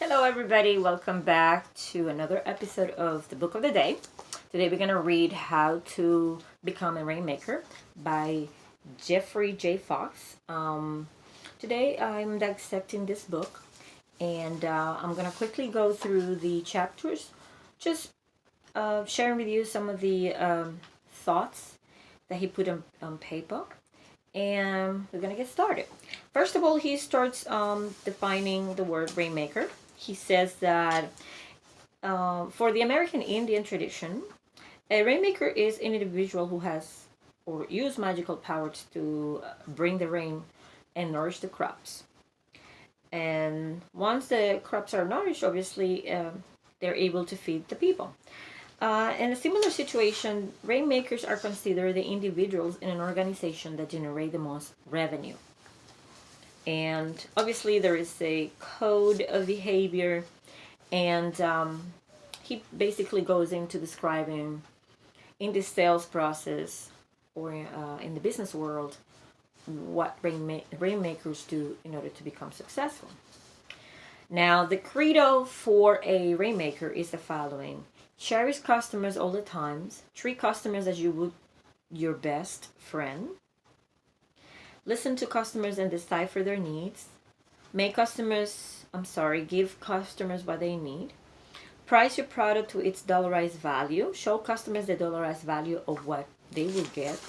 Hello everybody, welcome back to another episode of the book of the day. Today we're going to read How to Become a Rainmaker by Jeffrey J. Fox. Today I'm dissecting this book and I'm going to quickly go through the chapters, just sharing with you some of the thoughts that he put on paper. And we're going to get started. First of all, he starts defining the word rainmaker. He says that for the American Indian tradition, a rainmaker is an individual who has or use magical powers to bring the rain and nourish the crops. And once the crops are nourished, obviously they're able to feed the people. In a similar situation, rainmakers are considered the individuals in an organization that generate the most revenue. And obviously there is a code of behavior, and he basically goes into describing in the sales process or in the business world what rainmakers do in order to become successful. Now, the credo for a rainmaker is the following: cherish customers all the times, treat customers as you would your best friend, listen to customers and decipher their needs, give customers what they need, price your product to its dollarized value, show customers the dollarized value of what they will get,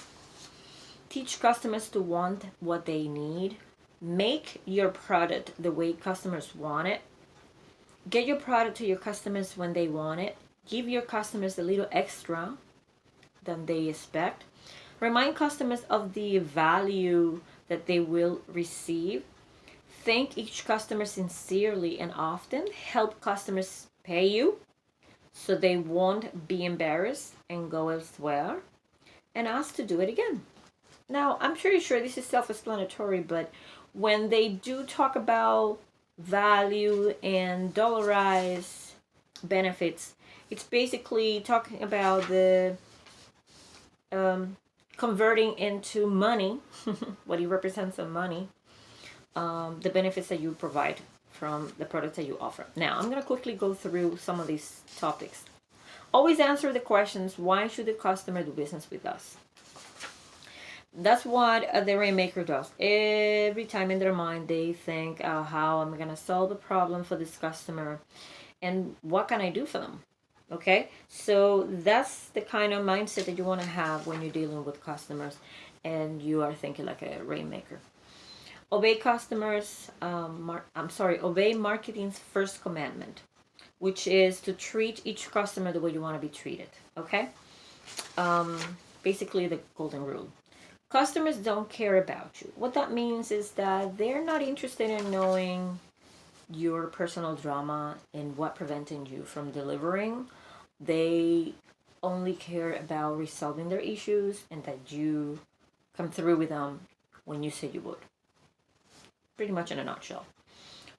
teach customers to want what they need, make your product the way customers want it, get your product to your customers when they want it, give your customers a little extra than they expect, remind customers of the value that they will receive, thank each customer sincerely and often, help customers pay you so they won't be embarrassed and go elsewhere, and ask to do it again. Now, I'm pretty sure this is self-explanatory, but when they do talk about value and dollarized benefits, it's basically talking about the converting into money, what he represents of money, the benefits that you provide from the products that you offer. Now, I'm going to quickly go through some of these topics. Always answer the questions, why should the customer do business with us? That's what the rainmaker does. Every time in their mind they think, how am I going to solve a problem for this customer and what can I do for them? Okay, so that's the kind of mindset that you want to have when you're dealing with customers and you are thinking like a rainmaker. Obey obey marketing's first commandment, which is to treat each customer the way you want to be treated. Okay, basically the golden rule. Customers don't care about you. What that means is that they're not interested in knowing your personal drama and what prevented you from delivering. They only care about resolving their issues and that you come through with them when you said you would. Pretty much in a nutshell.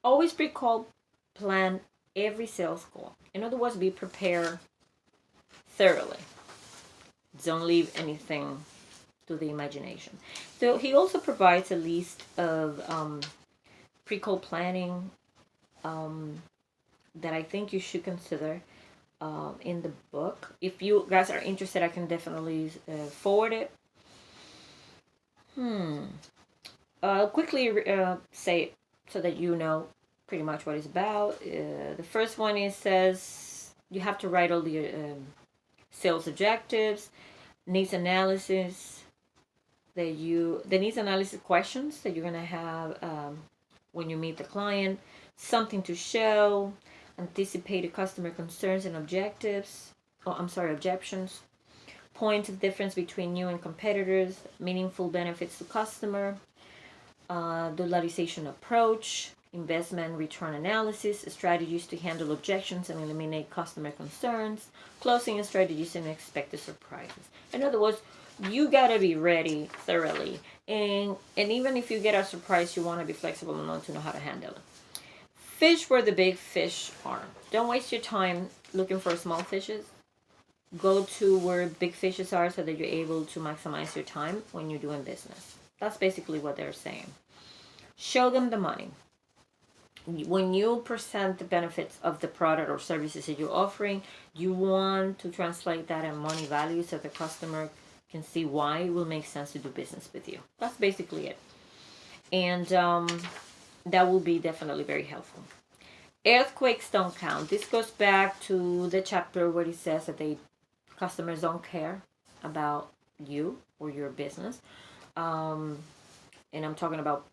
Always pre-call plan every sales call. In other words, be prepared thoroughly. Don't leave anything to the imagination. So he also provides a list of pre-call planning that I think you should consider in the book. If you guys are interested, I can definitely forward it. I'll quickly say it so that you know pretty much what it's about. The first one says you have to write all the sales objectives, needs analysis, the needs analysis questions that you're gonna have when you meet the client, something to show, anticipated customer concerns and objectives. Objections. Points of difference between you and competitors, meaningful benefits to customer, dollarization approach, investment return analysis, strategies to handle objections and eliminate customer concerns, closing strategies and expected surprises. In other words, you gotta be ready thoroughly, and even if you get a surprise, you want to be flexible enough to know how to handle it. Fish where the big fish are. Don't waste your time looking for small fishes. Go to where big fishes are so that you're able to maximize your time when you're doing business. That's basically what they're saying. Show them the money. when you present the benefits of the product or services that you're offering, you want to translate that in money value so the customer can see why it will make sense to do business with you. That's basically it. And that will be definitely very helpful. Earthquakes don't count. This goes back to the chapter where it says that customers don't care about you or your business. And I'm talking about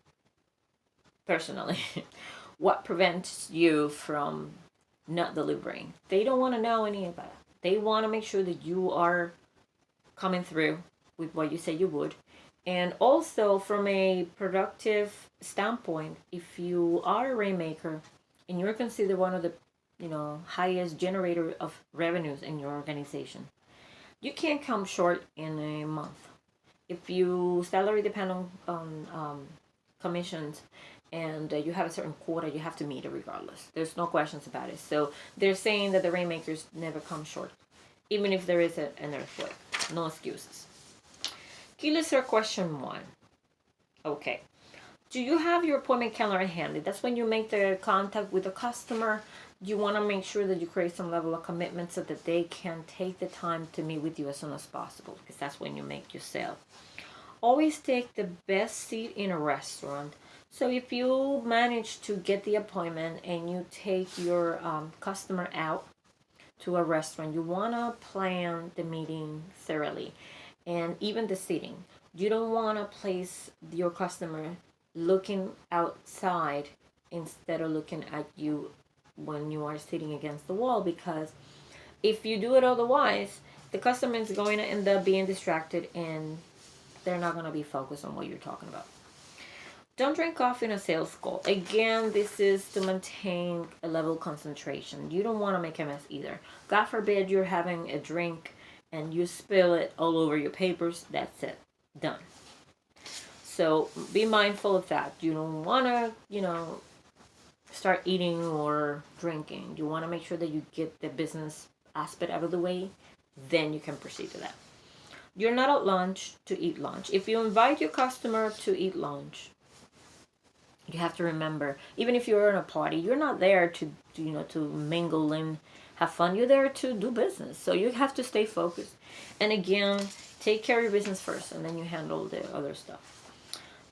personally. What prevents you from not delivering? They don't want to know any of that. They want to make sure that you are coming through with what you say you would. And also from a productive standpoint, if you are a Rainmaker and you're considered one of the highest generator of revenues in your organization, you can't come short in a month. If you salary depend on commissions and you have a certain quota, you have to meet it regardless. There's no questions about it. So they're saying that the Rainmakers never come short, even if there is an earthquake. No excuses. Key listener question 1. Okay. Do you have your appointment calendar handy? That's when you make the contact with the customer. You want to make sure that you create some level of commitment so that they can take the time to meet with you as soon as possible, because that's when you make your sale. Always take the best seat in a restaurant. So if you manage to get the appointment and you take your customer out to a restaurant, you want to plan the meeting thoroughly, and even the seating. You don't want to place your customer looking outside instead of looking at you when you are sitting against the wall, because if you do it otherwise, the customer is going to end up being distracted and they're not going to be focused on what you're talking about. Don't drink coffee in a sales call. Again, this is to maintain a level of concentration. You don't want to make a mess either. God forbid you're having a drink and you spill it all over your papers. That's it. Done. So be mindful of that. You don't want to, start eating or drinking. You want to make sure that you get the business aspect out of the way. Then you can proceed to that. You're not at lunch to eat lunch. If you invite your customer to eat lunch, you have to remember, even if you're in a party, you're not there to mingle and have fun. You're there to do business. So you have to stay focused. And again, take care of your business first, and then you handle the other stuff.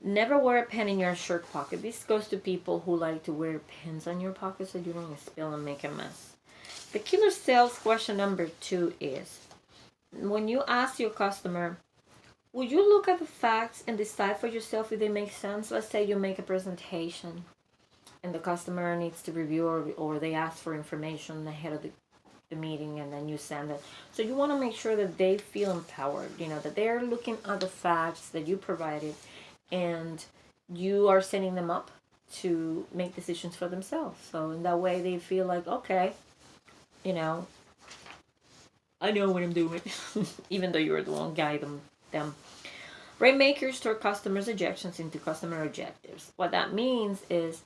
Never wear a pen in your shirt pocket. This goes to people who like to wear pens on your pocket so you don't spill and make a mess. The killer sales question number 2 is, when you ask your customer, would you look at the facts and decide for yourself if they make sense? Let's say you make a presentation and the customer needs to review, or they ask for information ahead of the meeting, and then you send it. So you want to make sure that they feel empowered, that they're looking at the facts that you provided and you are setting them up to make decisions for themselves. So in that way they feel like, okay, I know what I'm doing, even though you're the one guiding them. Rainmakers turn customers' objections into customer objectives. What that means is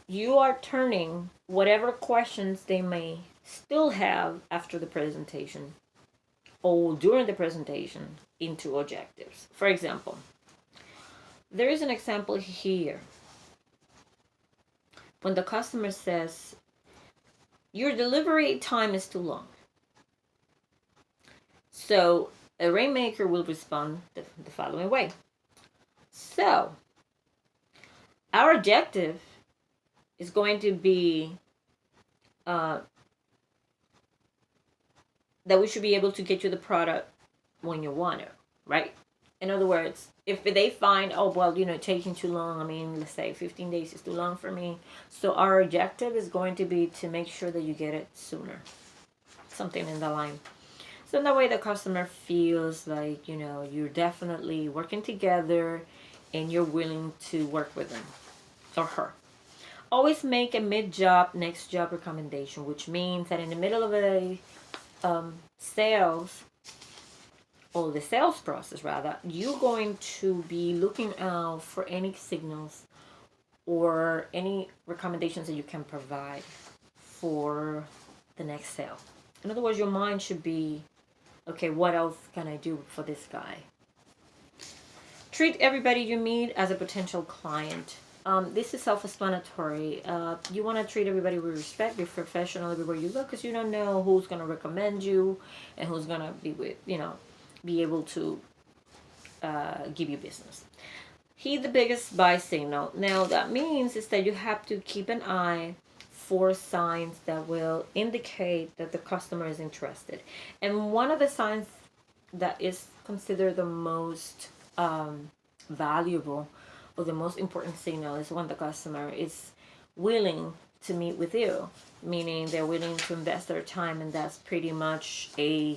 you are turning whatever questions they may still have after the presentation or during the presentation into objectives. For example, there is an example here. When the customer says, your delivery time is too long. So a Rainmaker will respond the following way. So our objective is going to be that we should be able to get you the product when you want it, right? In other words, if they find, taking too long, let's say 15 days is too long for me. So our objective is going to be to make sure that you get it sooner. Something in the line. So in that way the customer feels like, you're definitely working together and you're willing to work with them or her. Always make a mid-job, next job recommendation, which means that in the middle of a sales, or the sales process rather, you're going to be looking out for any signals or any recommendations that you can provide for the next sale. In other words, your mind should be, okay, what else can I do for this guy? Treat everybody you meet as a potential client. This is self-explanatory. You want to treat everybody with respect, be professional everywhere you go, because you don't know who's going to recommend you and who's going to be with, be able to give you business. Heed the biggest buy signal. Now, that means is that you have to keep an eye for signs that will indicate that the customer is interested. And one of the signs that is considered the most valuable or the most important signal is when the customer is willing to meet with you, meaning they're willing to invest their time, and that's pretty much a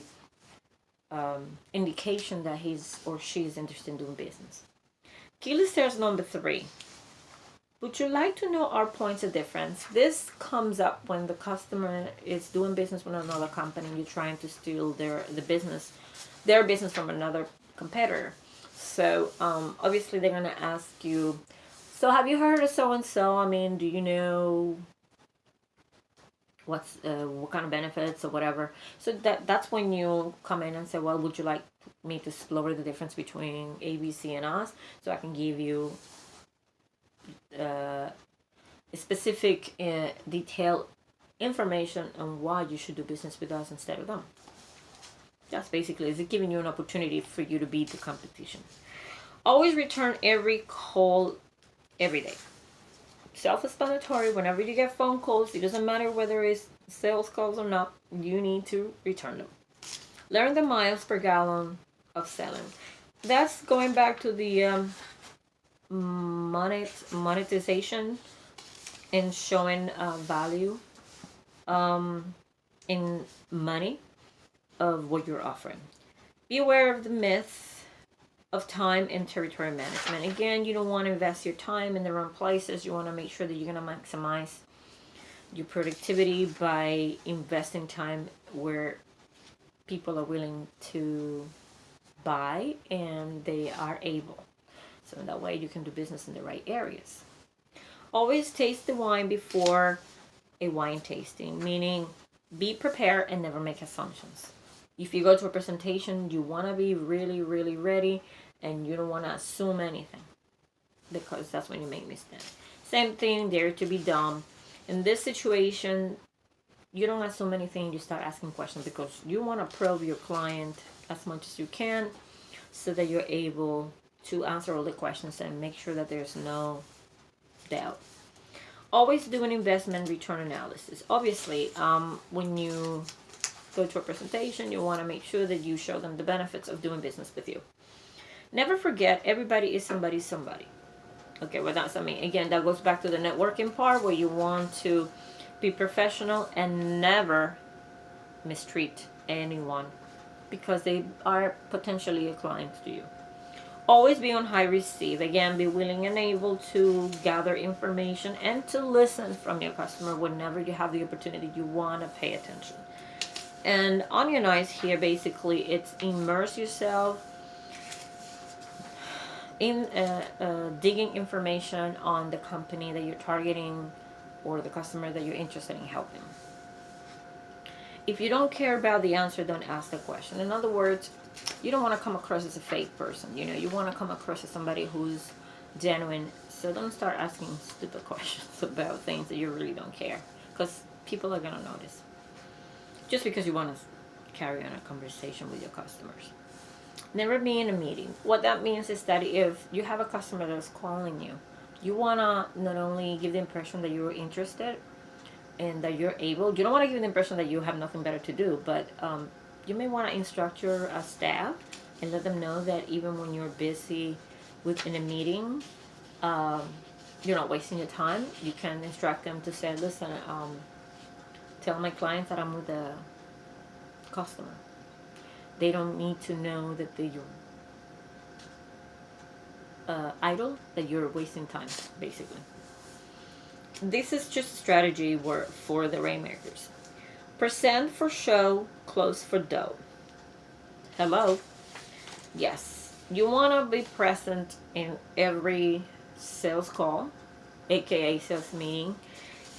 indication that he's or she is interested in doing business. Key listers number 3. Would you like to know our points of difference? This comes up when the customer is doing business with another company and you're trying to steal their business from another competitor. So obviously they're going to ask you, so have you heard of so-and-so? I mean, do you know what kind of benefits or whatever? So that's when you come in and say, well, would you like me to explore the difference between ABC and us, so I can give you specific detailed information on why you should do business with us instead of them. That's basically is it giving you an opportunity for you to beat the competition. Always return every call every day. Self-explanatory. Whenever you get phone calls, it doesn't matter whether it's sales calls or not, you need to return them. Learn the miles per gallon of selling. That's going back to the monetization and showing value in money of what you're offering. Be aware of the myth of time and territory management. Again, you don't want to invest your time in the wrong places. You want to make sure that you're going to maximize your productivity by investing time where people are willing to buy and they are able. So in that way you can do business in the right areas. Always taste the wine before a wine tasting, meaning be prepared and never make assumptions. If you go to a presentation, you want to be really, really ready and you don't want to assume anything, because that's when you make mistakes. Same thing, dare to be dumb. In this situation, you don't assume anything, you start asking questions because you want to probe your client as much as you can so that you're able to answer all the questions and make sure that there's no doubt. Always do an investment return analysis. Obviously, when you go to a presentation, you want to make sure that you show them the benefits of doing business with you. Never forget, everybody is somebody's somebody. Okay, well, that's, again, that goes back to the networking part where you want to be professional and never mistreat anyone because they are potentially a client to you. Always be on high receive. Again, be willing and able to gather information and to listen from your customer whenever you have the opportunity. You want to pay attention. And on your nice here, basically, it's immerse yourself in digging information on the company that you're targeting or the customer that you're interested in helping. If you don't care about the answer, don't ask the question. In other words, you don't want to come across as a fake person. You want to come across as somebody who's genuine. So don't start asking stupid questions about things that you really don't care, because people are going to notice. Just because you want to carry on a conversation with your customers. Never be in a meeting. What that means is that if you have a customer that's calling you, you want to not only give the impression that you're interested and that you're able. You don't want to give the impression that you have nothing better to do, but you may want to instruct your staff and let them know that even when you're busy within a meeting, you're not wasting your time. You can instruct them to say, listen, tell my clients that I'm with a customer. They don't need to know that you're idle, that you're wasting time, basically. This is just a strategy for the Rainmakers. Present for show, close for dough. Hello? Yes. You want to be present in every sales call, aka sales meeting.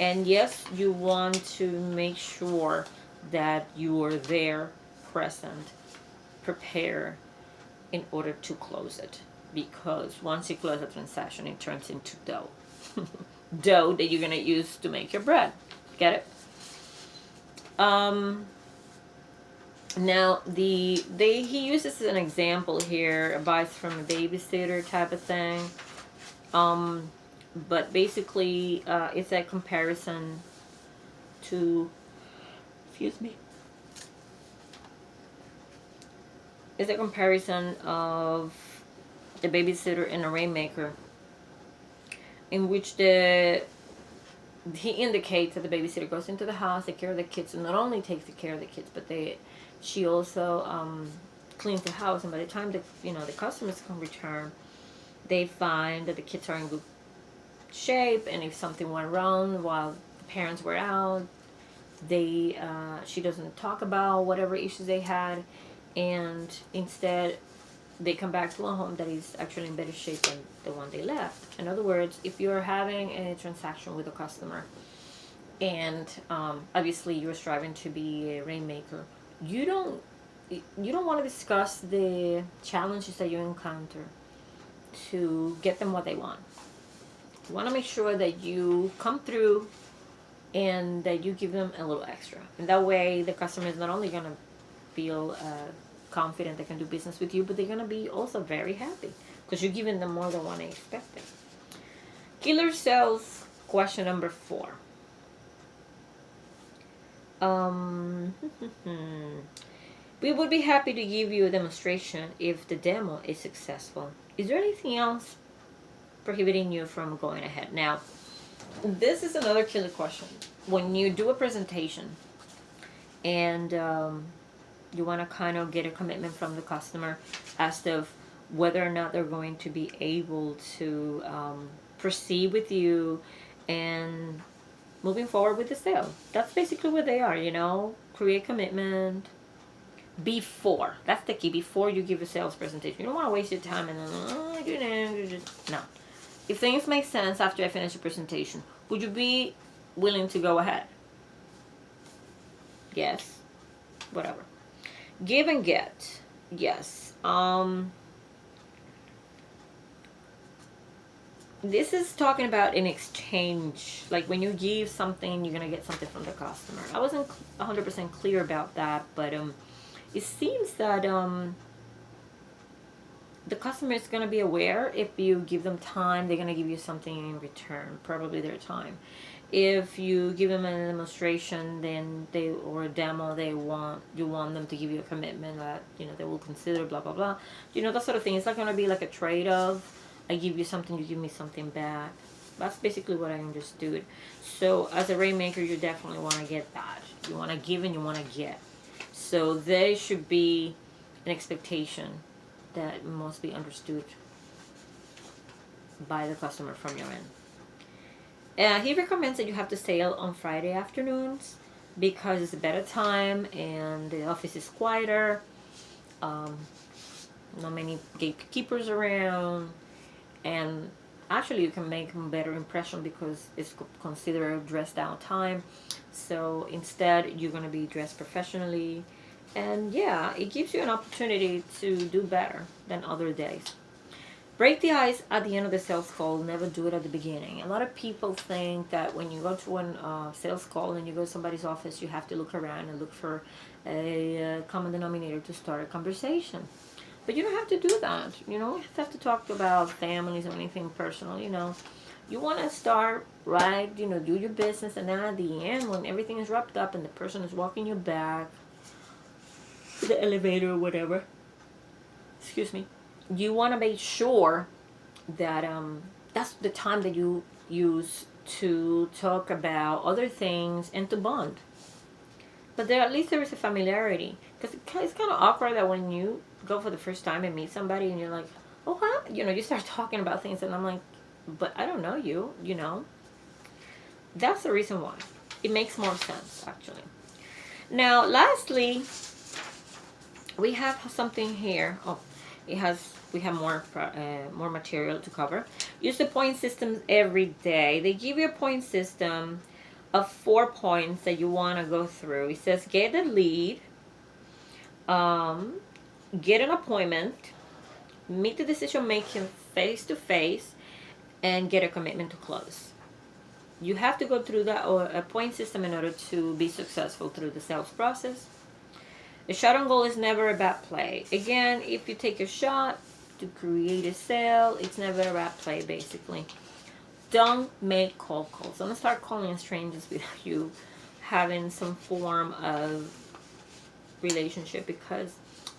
And yes, you want to make sure that you are there, present, prepare in order to close it. Because once you close a transaction, it turns into dough. dough that you're gonna use to make your bread. Get it? Now he uses an example here, buys from a babysitter type of thing. But basically, it's a comparison to, excuse me, it's a comparison of the babysitter and a rainmaker, in which he indicates that the babysitter goes into the house, takes care of the kids, and not only takes care of the kids, but she also cleans the house. And by the time the customers come return, they find that the kids are in good shape, and if something went wrong while the parents were out, she doesn't talk about whatever issues they had, and instead they come back to a home that is actually in better shape than the one they left. In other words, if you're having a transaction with a customer, and obviously you're striving to be a rainmaker, you don't want to discuss the challenges that you encounter to get them what they want. You want to make sure that you come through and that you give them a little extra. And that way the customer is not only going to feel confident they can do business with you, but they're going to be also very happy because you're giving them more than what they expected. Killer sales question number 4. We would be happy to give you a demonstration if the demo is successful. Is there anything else prohibiting you from going ahead? Now, this is another killer question. When you do a presentation and you want to kind of get a commitment from the customer as to whether or not they're going to be able to proceed with you and moving forward with the sale. That's basically what they are, create commitment before. That's the key, before you give a sales presentation. You don't want to waste your time and then, no. If things make sense after I finish the presentation, would you be willing to go ahead? Yes. Whatever. Give and get. Yes. This is talking about an exchange. Like when you give something, you're going to get something from the customer. I wasn't 100% clear about that, but it seems that the customer is going to be aware. If you give them time, they're going to give you something in return, probably their time. If you give them a demonstration, then or a demo, you want them to give you a commitment that they will consider, blah blah blah. That sort of thing. It's not going to be like a trade-off. I give you something, you give me something back. That's basically what I understood. So as a rainmaker, you definitely want to get that. You want to give and you want to get. So there should be an expectation that must be understood by the customer from your end. He recommends that you have to sale on Friday afternoons because it's a better time and the office is quieter. Not many gatekeepers around, and actually you can make a better impression because it's considered a dress down time. So instead you're going to be dressed professionally, and yeah, it gives you an opportunity to do better than other days. Break the ice at the end of the sales call. Never do it at the beginning. A lot of people think that when you go to a sales call and you go to somebody's office, you have to look around and look for a common denominator to start a conversation. But you don't have to do that. You don't have to talk about families or anything personal. You want to start right, do your business, and then at the end, when everything is wrapped up and the person is walking you back to the elevator or whatever, excuse me, you want to make sure that that's the time that you use to talk about other things and to bond. But at least there is a familiarity, because it's kind of awkward that when you go for the first time and meet somebody and you're like, oh, huh? You start talking about things and I'm like, but I don't know you, That's the reason why. It makes more sense, actually. Now, lastly, we have something here. We have more material to cover. Use the point systems every day. They give you a point system of 4 points that you want to go through. It says get a lead, get an appointment, meet the decision making face to face, and get a commitment to close. You have to go through that or a point system in order to be successful through the sales process. The shot on goal is never a bad play. Again, if you take a shot to create a sale, it's never a bad play, basically. Don't make cold calls. Don't start calling strangers without you having some form of relationship, because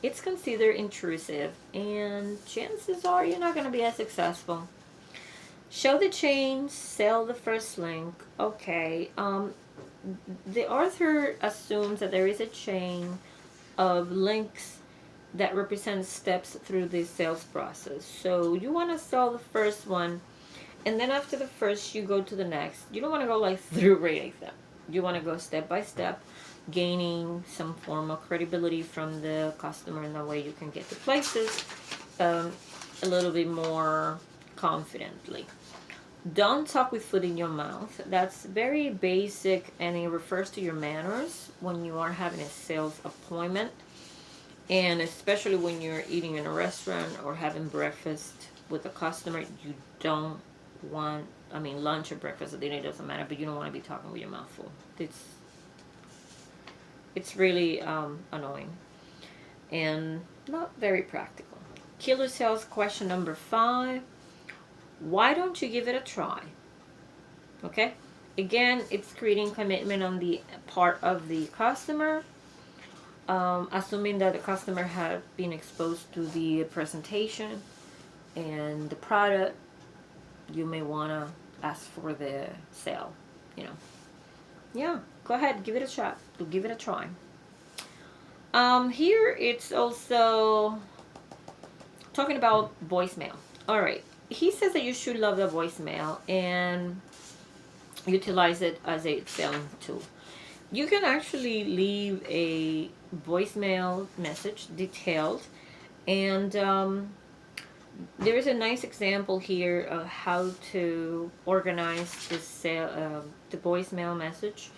it's considered intrusive and chances are you're not going to be as successful. Show the chain, sell the first link. Okay. The author assumes that there is a chain of links that represent steps through the sales process. So you want to sell the first one, and then after the first, you go to the next. You don't want to go like through rating them. You want to go step by step, gaining some form of credibility from the customer, and that way you can get to places a little bit more confidently. Don't talk with food in your mouth. That's very basic, and it refers to your manners when you are having a sales appointment, and especially when you're eating in a restaurant or having breakfast with a customer. You don't want, lunch or breakfast or dinner, it doesn't matter, but you don't want to be talking with your mouth full. It's really annoying and not very practical. Killer sales question number 5. Why don't you give it a try? Okay, again, it's creating commitment on the part of the customer, assuming that the customer have been exposed to the presentation and the product. You may want to ask for the sale, yeah, go ahead, give it a shot, give it a try. Here it's also talking about voicemail. All right, he says that you should love the voicemail and utilize it as a selling tool. You can actually leave a voicemail message detailed, and there is a nice example here of how to organize the voicemail message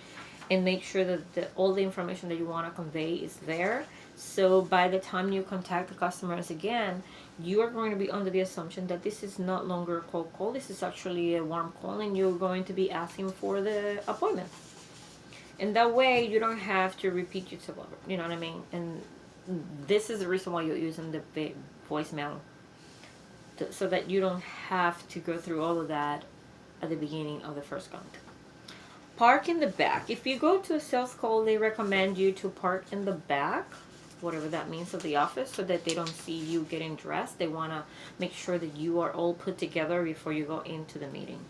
and make sure that all the information that you want to convey is there. So by the time you contact the customers again, you are going to be under the assumption that this is not longer a cold call. This is actually a warm call, and you're going to be asking for the appointment. And that way you don't have to repeat yourself over. You know what I mean? And this is the reason why you're using the voicemail, so that you don't have to go through all of that at the beginning of the first contact. Park in the back. If you go to a sales call, they recommend you to park in the back, whatever that means, of the office, so that they don't see you getting dressed. They want to make sure that you are all put together before you go into the meeting.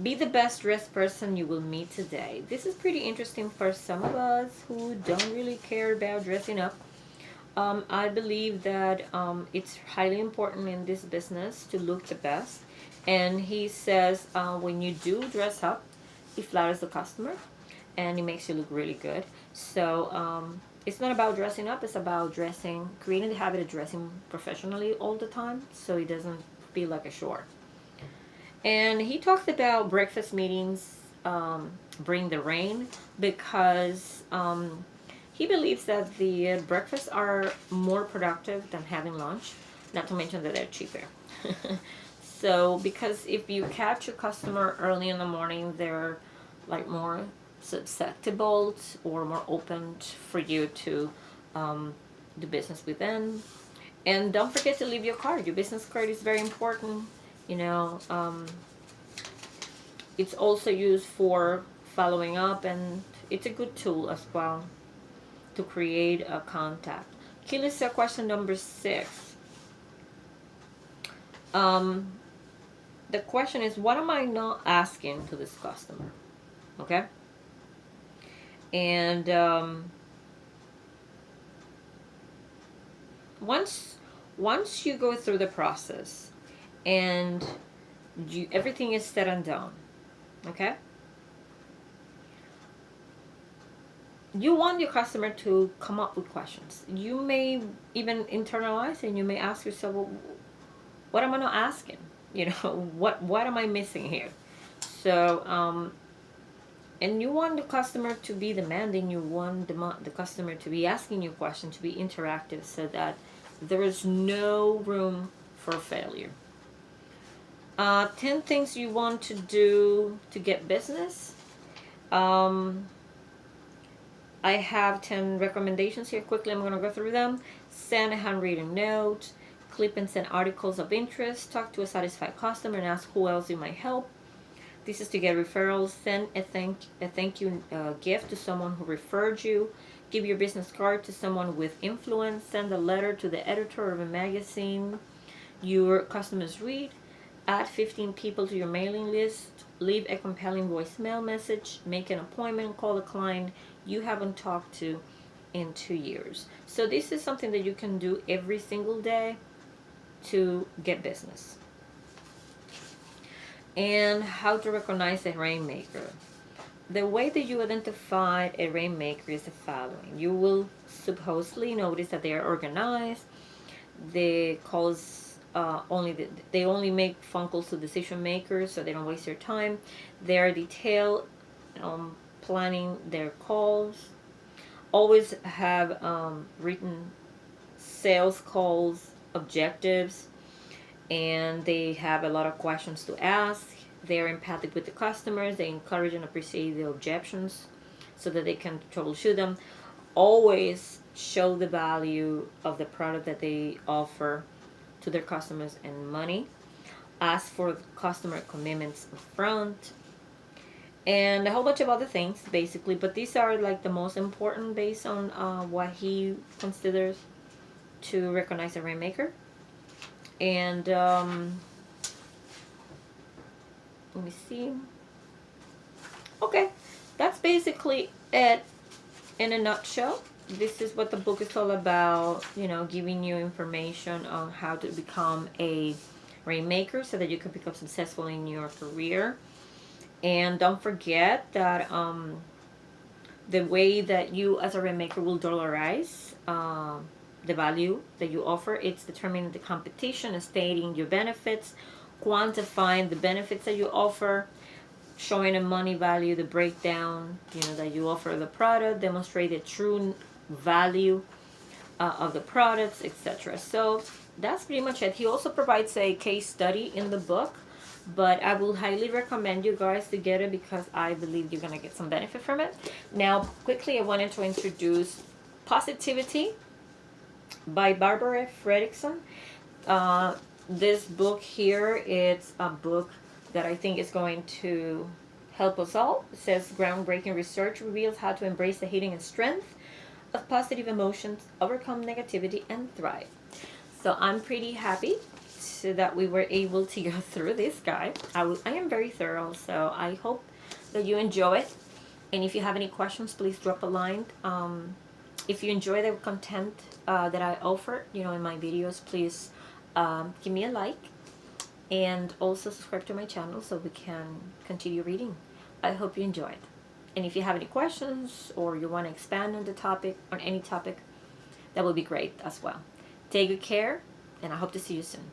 Be the best dressed person you will meet today. This is pretty interesting for some of us who don't really care about dressing up. I believe that it's highly important in this business to look the best. And he says when you do dress up, it flatters the customer and it makes you look really good. So it's not about dressing up, it's about creating the habit of dressing professionally all the time, so it doesn't feel like a chore. And he talks about breakfast meetings bring the rain, because he believes that the breakfasts are more productive than having lunch, not to mention that they're cheaper. So, because if you catch a customer early in the morning, they're like more susceptible or more open for you to do business with them. And don't forget to leave your card. Your business card is very important. It's also used for following up, and it's a good tool as well to create a contact. Okay, let's say question number 6. The question is, what am I not asking to this customer? Okay? And once you go through the process and everything is said and done, okay? You want your customer to come up with questions. You may even internalize, and you may ask yourself, well, what am I not asking? What am I missing here? So, and you want the customer to be demanding. You want the customer to be asking you questions, to be interactive, so that there is no room for failure. 10 things you want to do to get business. I have 10 recommendations here. Quickly, I'm going to go through them. Send a handwritten note. Clip and send articles of interest. Talk to a satisfied customer and ask who else you might help. This is to get referrals. Send a thank you gift to someone who referred you. Give your business card to someone with influence. Send a letter to the editor of a magazine your customers read. Add 15 people to your mailing list. Leave a compelling voicemail message. Make an appointment. Call a client you haven't talked to in 2 years. So this is something that you can do every single day to get business. And how to recognize a rainmaker. The way that you identify a rainmaker is the following. You will supposedly notice that they are organized. They only make phone calls to decision makers, so they don't waste their time. They are detailed, planning their calls. Always have written sales calls, objectives, and they have a lot of questions to ask. They are empathic with the customers. They encourage and appreciate the objections so that they can troubleshoot them. Always show the value of the product that they offer to their customers and money. Ask for customer commitments up front. And a whole bunch of other things, basically. But these are like the most important based on what he considers to recognize a rainmaker. And let me see. Okay, that's basically it in a nutshell. This is what the book is all about, giving you information on how to become a rainmaker so that you can become successful in your career. And don't forget that the way that you as a rainmaker will dollarize the value that you offer, it's determining the competition, stating your benefits, quantifying the benefits that you offer, showing a money value, the breakdown, that you offer the product, demonstrate the true value of the products, etc. So that's pretty much it. He also provides a case study in the book, but I will highly recommend you guys to get it because I believe you're going to get some benefit from it. Now, quickly, I wanted to introduce Positivity by Barbara Fredrickson. This book here, it's a book that I think is going to help us all. It says groundbreaking research reveals how to embrace the healing and strength of positive emotions, overcome negativity, and thrive. So I'm pretty happy that we were able to go through this guide. I am very thorough, so I hope that you enjoy it. And if you have any questions, please drop a line. If you enjoy the content that I offer, in my videos, please give me a like. And also subscribe to my channel so we can continue reading. I hope you enjoyed. And if you have any questions or you want to expand on the topic, on any topic, that would be great as well. Take good care, and I hope to see you soon.